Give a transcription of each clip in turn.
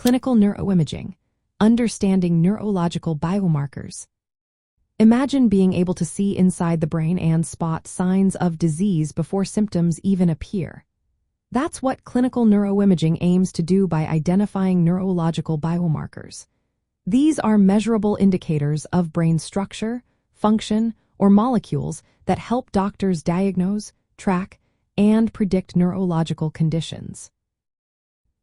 Clinical neuroimaging, understanding neurological biomarkers. Imagine being able to see inside the brain and spot signs of disease before symptoms even appear. That's what clinical neuroimaging aims to do by identifying neurological biomarkers. These are measurable indicators of brain structure, function, or molecules that help doctors diagnose, track, and predict neurological conditions.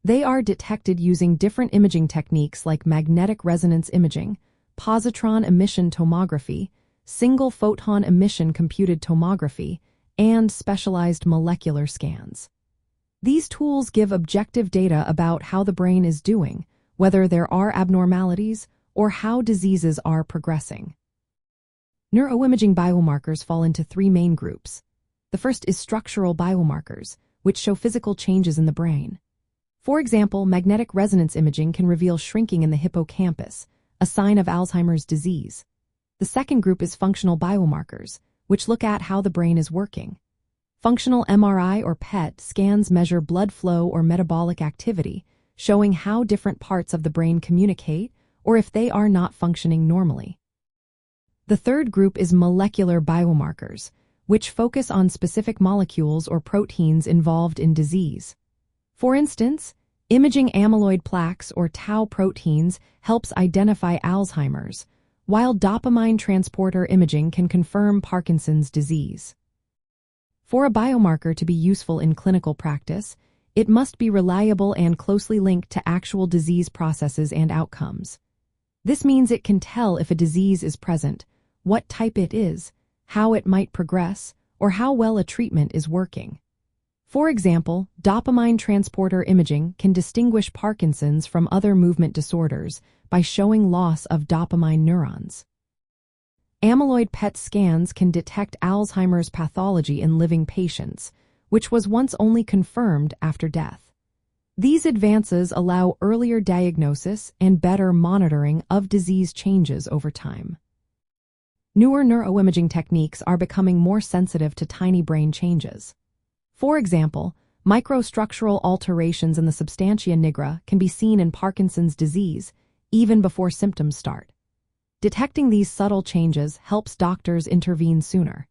They are detected using different imaging techniques like magnetic resonance imaging, positron emission tomography, single photon emission computed tomography, and specialized molecular scans. These tools give objective data about how the brain is doing, whether there are abnormalities, or how diseases are progressing. Neuroimaging biomarkers fall into three main groups. The first is structural biomarkers, which show physical changes in the brain. For example, magnetic resonance imaging can reveal shrinking in the hippocampus, a sign of Alzheimer's disease. The second group is functional biomarkers, which look at how the brain is working. Functional MRI or PET scans measure blood flow or metabolic activity, showing how different parts of the brain communicate or if they are not functioning normally. The third group is molecular biomarkers, which focus on specific molecules or proteins involved in disease. For instance, imaging amyloid plaques or tau proteins helps identify Alzheimer's, while dopamine transporter imaging can confirm Parkinson's disease. For a biomarker to be useful in clinical practice, it must be reliable and closely linked to actual disease processes and outcomes. This means it can tell if a disease is present, what type it is, how it might progress, or how well a treatment is working. For example, dopamine transporter imaging can distinguish Parkinson's from other movement disorders by showing loss of dopamine neurons. Amyloid PET scans can detect Alzheimer's pathology in living patients, which was once only confirmed after death. These advances allow earlier diagnosis and better monitoring of disease changes over time. Newer neuroimaging techniques are becoming more sensitive to tiny brain changes. For example, microstructural alterations in the substantia nigra can be seen in Parkinson's disease even before symptoms start. Detecting these subtle changes helps doctors intervene sooner.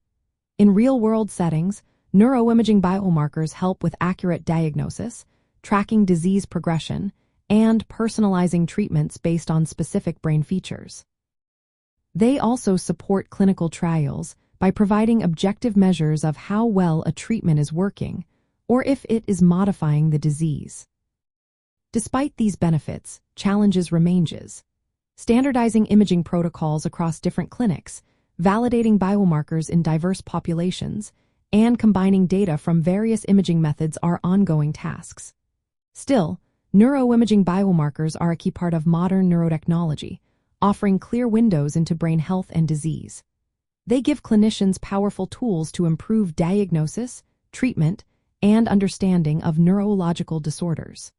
In real-world settings, neuroimaging biomarkers help with accurate diagnosis, tracking disease progression, and personalizing treatments based on specific brain features. They also support clinical trials by providing objective measures of how well a treatment is working or if it is modifying the disease. Despite these benefits, challenges remain. Standardizing imaging protocols across different clinics, validating biomarkers in diverse populations, and combining data from various imaging methods are ongoing tasks. Still, neuroimaging biomarkers are a key part of modern neurotechnology, offering clear windows into brain health and disease. They give clinicians powerful tools to improve diagnosis, treatment, and understanding of neurological disorders.